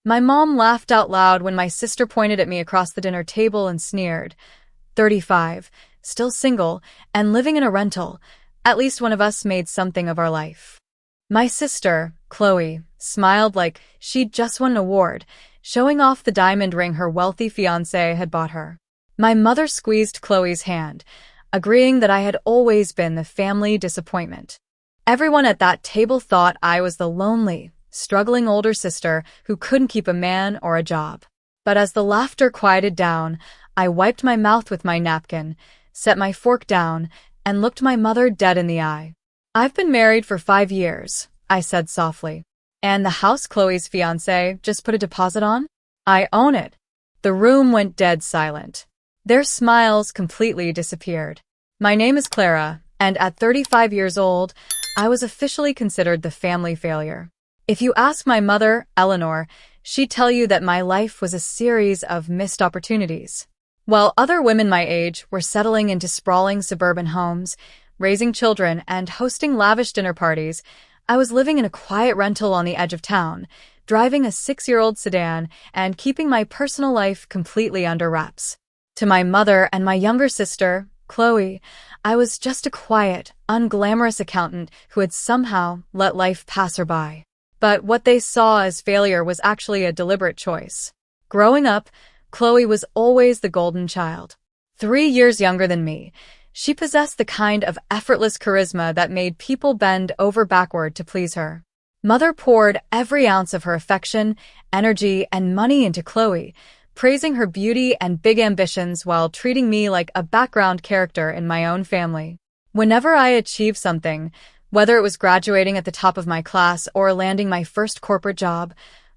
My mom laughed out loud when my sister pointed at me across the dinner table and sneered. 35, still single, and living in a rental. At least one of us made something of our life. My sister, Chloe, smiled like she'd just won an award, showing off the diamond ring her wealthy fiancé had bought her. My mother squeezed Chloe's hand, agreeing that I had always been the family disappointment. Everyone at that table thought I was the lonely, struggling older sister who couldn't keep a man or a job. But as the laughter quieted down, I wiped my mouth with my napkin, set my fork down, and looked my mother dead in the eye. "I've been married for 5 years," I said softly. "And the house Chloe's fiancé just put a deposit on? I own it." The room went dead silent. Their smiles completely disappeared. My name is Clara, and at 35 years old, I was officially considered the family failure. If you ask my mother, Eleanor, she'd tell you that my life was a series of missed opportunities. While other women my age were settling into sprawling suburban homes, raising children, and hosting lavish dinner parties, I was living in a quiet rental on the edge of town, driving a 6-year-old sedan, and keeping my personal life completely under wraps. To my mother and my younger sister, Chloe, I was just a quiet, unglamorous accountant who had somehow let life pass her by. But what they saw as failure was actually a deliberate choice. Growing up, Chloe was always the golden child. 3 years younger than me, she possessed the kind of effortless charisma that made people bend over backward to please her. Mother poured every ounce of her affection, energy, and money into Chloe, praising her beauty and big ambitions while treating me like a background character in my own family. Whenever I achieved something, whether it was graduating at the top of my class or landing my first corporate job,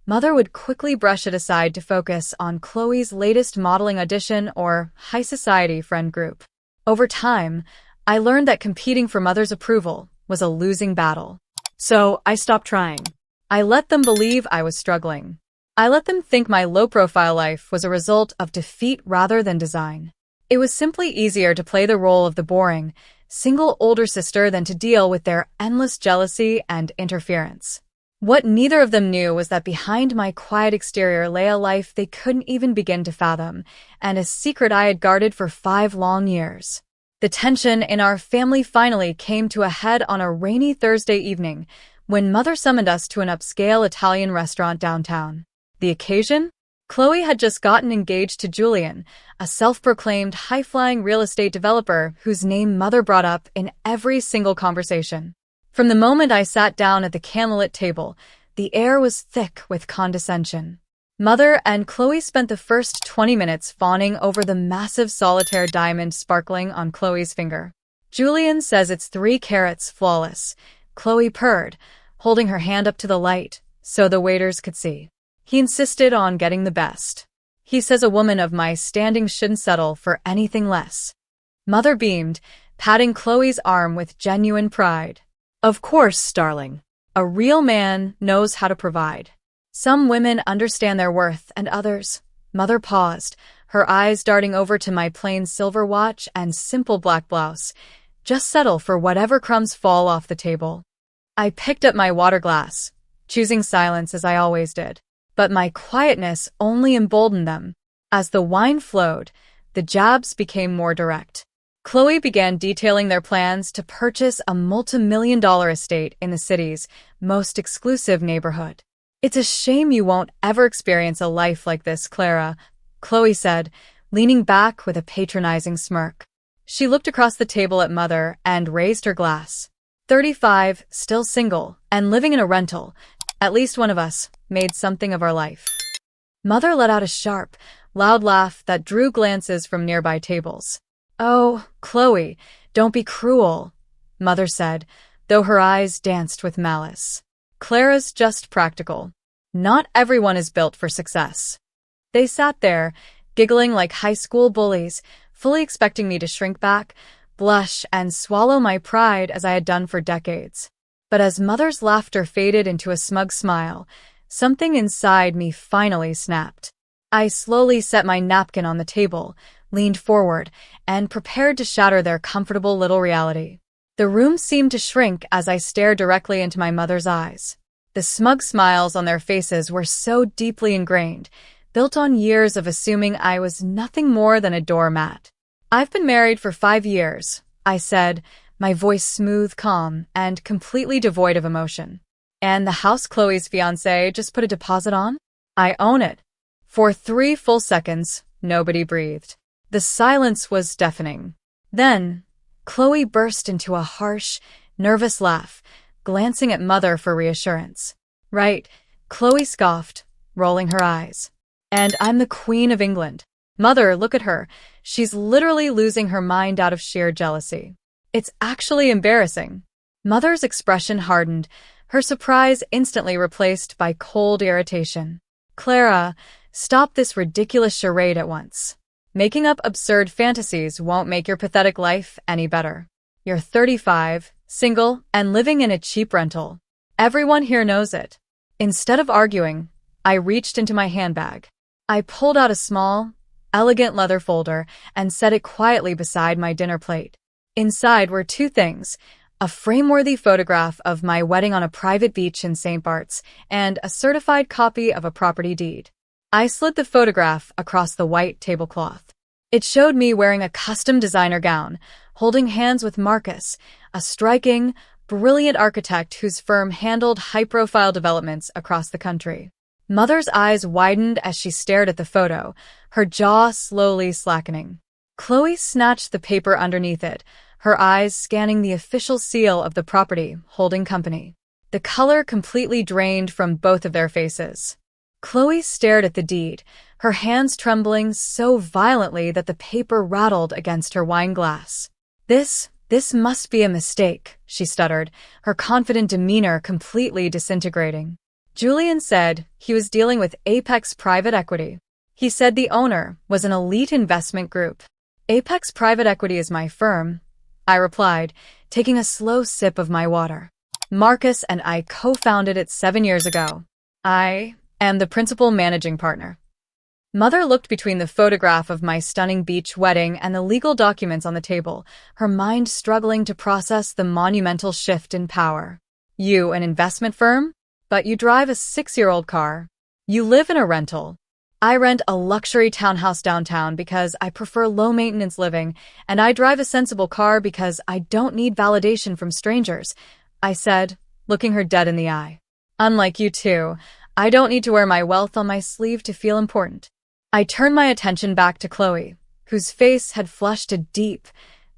Mother would quickly brush it aside to focus on Chloe's latest modeling audition or high society friend group. Over time, I learned that competing for Mother's approval was a losing battle. So I stopped trying. I let them believe I was struggling. I let them think my low-profile life was a result of defeat rather than design. It was simply easier to play the role of the boring, single older sister than to deal with their endless jealousy and interference. What neither of them knew was that behind my quiet exterior lay a life they couldn't even begin to fathom, and a secret I had guarded for 5 long years. The tension in our family finally came to a head on a rainy Thursday evening, when Mother summoned us to an upscale Italian restaurant downtown. The occasion? Chloe had just gotten engaged to Julian, a self-proclaimed high-flying real estate developer whose name Mother brought up in every single conversation. From the moment I sat down at the candlelit table, the air was thick with condescension. Mother and Chloe spent the first 20 minutes fawning over the massive solitaire diamond sparkling on Chloe's finger. "Julian says it's 3 carats flawless," Chloe purred, holding her hand up to the light so the waiters could see. "He insisted on getting the best. He says a woman of my standing shouldn't settle for anything less." Mother beamed, patting Chloe's arm with genuine pride. "Of course, darling. A real man knows how to provide. Some women understand their worth and others." Mother paused, her eyes darting over to my plain silver watch and simple black blouse. "Just settle for whatever crumbs fall off the table." I picked up my water glass, choosing silence as I always did. But my quietness only emboldened them. As the wine flowed, the jabs became more direct. Chloe began detailing their plans to purchase a multi-million-dollar estate in the city's most exclusive neighborhood. "It's a shame you won't ever experience a life like this, Clara," Chloe said, leaning back with a patronizing smirk. She looked across the table at Mother and raised her glass. 35, still single, and living in a rental. At least one of us made something of our life. Mother let out a sharp, loud laugh that drew glances from nearby tables. "Oh, Chloe, don't be cruel," Mother said, though her eyes danced with malice. "Clara's just practical. Not everyone is built for success." They sat there, giggling like high school bullies, fully expecting me to shrink back, blush, and swallow my pride as I had done for decades. But as Mother's laughter faded into a smug smile, something inside me finally snapped. I slowly set my napkin on the table, leaned forward, and prepared to shatter their comfortable little reality. The room seemed to shrink as I stared directly into my mother's eyes. The smug smiles on their faces were so deeply ingrained, built on years of assuming I was nothing more than a doormat. "I've been married for 5 years," I said, my voice smooth, calm, and completely devoid of emotion. "And the house Chloe's fiancé just put a deposit on? I own it." For 3 full seconds, nobody breathed. The silence was deafening. Then, Chloe burst into a harsh, nervous laugh, glancing at Mother for reassurance. "Right," Chloe scoffed, rolling her eyes. "And I'm the Queen of England. Mother, look at her. She's literally losing her mind out of sheer jealousy. It's actually embarrassing." Mother's expression hardened, her surprise instantly replaced by cold irritation. "Clara, stop this ridiculous charade at once. Making up absurd fantasies won't make your pathetic life any better. You're 35, single, and living in a cheap rental. Everyone here knows it." Instead of arguing, I reached into my handbag. I pulled out a small, elegant leather folder and set it quietly beside my dinner plate. Inside were 2 things: a frame-worthy photograph of my wedding on a private beach in St. Bart's and a certified copy of a property deed. I slid the photograph across the white tablecloth. It showed me wearing a custom designer gown, holding hands with Marcus, a striking, brilliant architect whose firm handled high-profile developments across the country. Mother's eyes widened as she stared at the photo, her jaw slowly slackening. Chloe snatched the paper underneath it, her eyes scanning the official seal of the property holding company. The color completely drained from both of their faces. Chloe stared at the deed, her hands trembling so violently that the paper rattled against her wine glass. This must be a mistake," she stuttered, her confident demeanor completely disintegrating. "Julian said he was dealing with Apex Private Equity. He said the owner was an elite investment group." "Apex Private Equity is my firm," I replied, taking a slow sip of my water. "Marcus and I co-founded it 7 years ago. I am the principal managing partner." Mother looked between the photograph of my stunning beach wedding and the legal documents on the table, her mind struggling to process the monumental shift in power. "You, an investment firm? But you drive a 6-year-old car. You live in a rental. I rent a luxury townhouse downtown because I prefer low-maintenance living, and I drive a sensible car because I don't need validation from strangers," I said, looking her dead in the eye. "Unlike you two, I don't need to wear my wealth on my sleeve to feel important." I turned my attention back to Chloe, whose face had flushed a deep,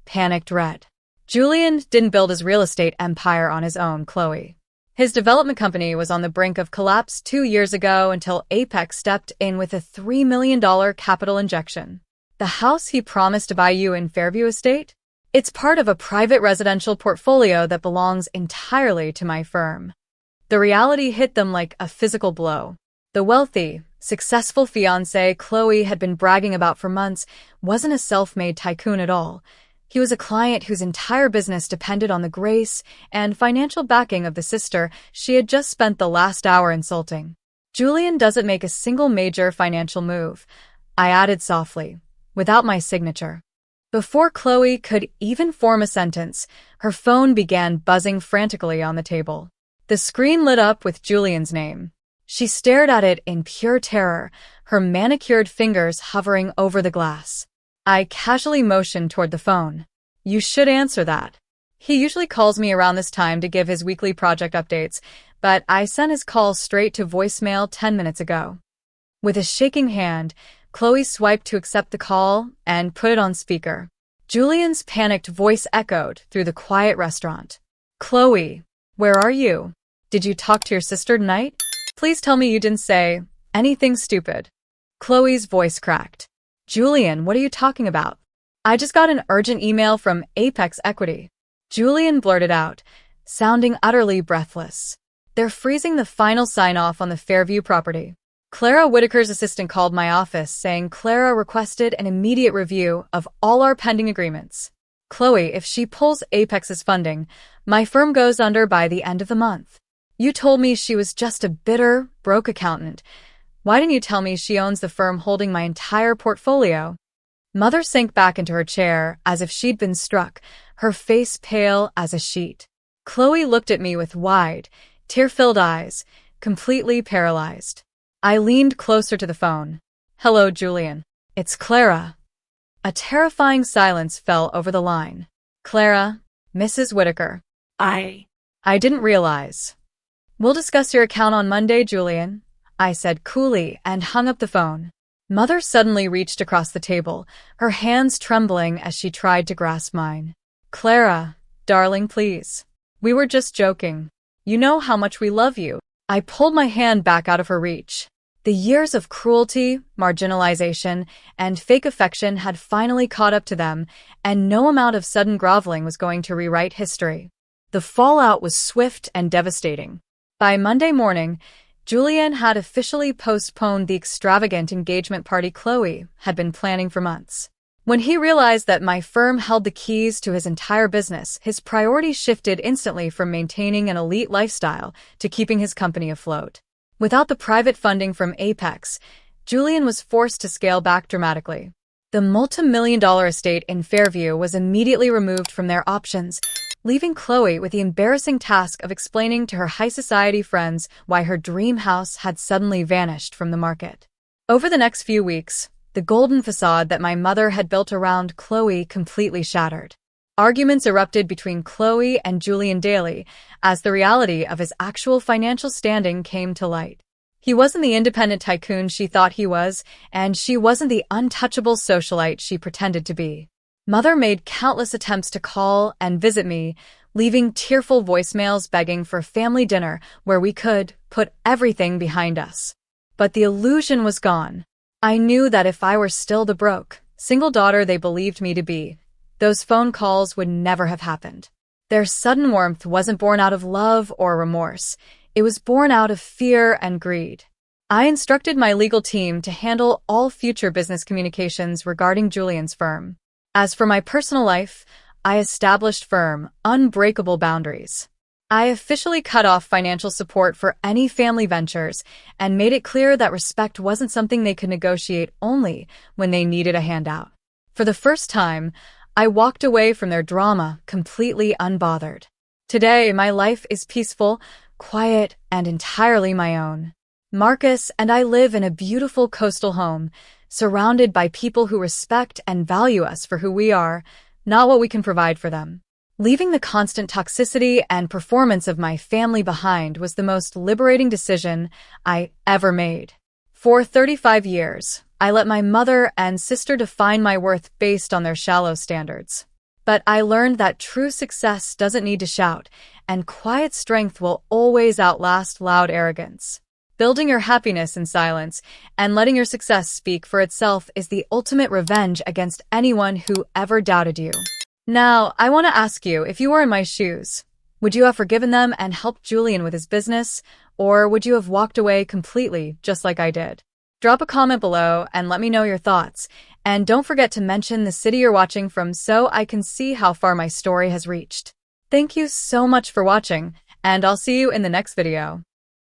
panicked red. "Julian didn't build his real estate empire on his own, Chloe. His development company was on the brink of collapse 2 years ago until Apex stepped in with a $3 million capital injection. The house he promised to buy you in Fairview Estate? It's part of a private residential portfolio that belongs entirely to my firm." The reality hit them like a physical blow. The wealthy, successful fiancé Chloe had been bragging about for months wasn't a self-made tycoon at all. He was a client whose entire business depended on the grace and financial backing of the sister she had just spent the last hour insulting. "Julian doesn't make a single major financial move," I added softly, without my signature. Before Chloe could even form a sentence, her phone began buzzing frantically on the table. The screen lit up with Julian's name. She stared at it in pure terror, her manicured fingers hovering over the glass. I casually motioned toward the phone. "You should answer that. He usually calls me around this time to give his weekly project updates, but I sent his call straight to voicemail 10 minutes ago." With a shaking hand, Chloe swiped to accept the call and put it on speaker. Julian's panicked voice echoed through the quiet restaurant. "Chloe, where are you? Did you talk to your sister tonight? Please tell me you didn't say anything stupid." Chloe's voice cracked. "Julian, what are you talking about? I just got an urgent email from Apex Equity." Julian blurted out, sounding utterly breathless. "They're freezing the final sign-off on the Fairview property. Clara Whitaker's assistant called my office saying Clara requested an immediate review of all our pending agreements. Chloe, if she pulls Apex's funding, my firm goes under by the end of the month. You told me she was just a bitter, broke accountant. Why didn't you tell me she owns the firm holding my entire portfolio?" Mother sank back into her chair as if she'd been struck, her face pale as a sheet. Chloe looked at me with wide, tear-filled eyes, completely paralyzed. I leaned closer to the phone. "Hello, Julian. It's Clara." A terrifying silence fell over the line. "Clara, Mrs. Whitaker." I didn't realize. "We'll discuss your account on Monday, Julian," I said coolly and hung up the phone. Mother suddenly reached across the table, her hands trembling as she tried to grasp mine. "Clara, darling, please. We were just joking. You know how much we love you." I pulled my hand back out of her reach. The years of cruelty, marginalization, and fake affection had finally caught up to them, and no amount of sudden groveling was going to rewrite history. The fallout was swift and devastating. By Monday morning, Julian had officially postponed the extravagant engagement party Chloe had been planning for months. When he realized that my firm held the keys to his entire business, his priorities shifted instantly from maintaining an elite lifestyle to keeping his company afloat. Without the private funding from Apex, Julian was forced to scale back dramatically. The multi-million-dollar estate in Fairview was immediately removed from their options, leaving Chloe with the embarrassing task of explaining to her high society friends why her dream house had suddenly vanished from the market. Over the next few weeks, the golden facade that my mother had built around Chloe completely shattered. Arguments erupted between Chloe and Julian daily as the reality of his actual financial standing came to light. He wasn't the independent tycoon she thought he was, and she wasn't the untouchable socialite she pretended to be. Mother made countless attempts to call and visit me, leaving tearful voicemails begging for family dinner where we could put everything behind us. But the illusion was gone. I knew that if I were still the broke, single daughter they believed me to be, those phone calls would never have happened. Their sudden warmth wasn't born out of love or remorse. It was born out of fear and greed. I instructed my legal team to handle all future business communications regarding Julian's firm. As for my personal life, I established firm, unbreakable boundaries. I officially cut off financial support for any family ventures and made it clear that respect wasn't something they could negotiate only when they needed a handout. For the first time, I walked away from their drama completely unbothered. Today, my life is peaceful, quiet, and entirely my own. Marcus and I live in a beautiful coastal home, surrounded by people who respect and value us for who we are, not what we can provide for them. Leaving the constant toxicity and performance of my family behind was the most liberating decision I ever made. For 35 years, I let my mother and sister define my worth based on their shallow standards. But I learned that true success doesn't need to shout, and quiet strength will always outlast loud arrogance. Building your happiness in silence and letting your success speak for itself is the ultimate revenge against anyone who ever doubted you. Now, I want to ask you, if you were in my shoes, would you have forgiven them and helped Julian with his business, or would you have walked away completely, just like I did? Drop a comment below and let me know your thoughts, and don't forget to mention the city you're watching from so I can see how far my story has reached. Thank you so much for watching, and I'll see you in the next video.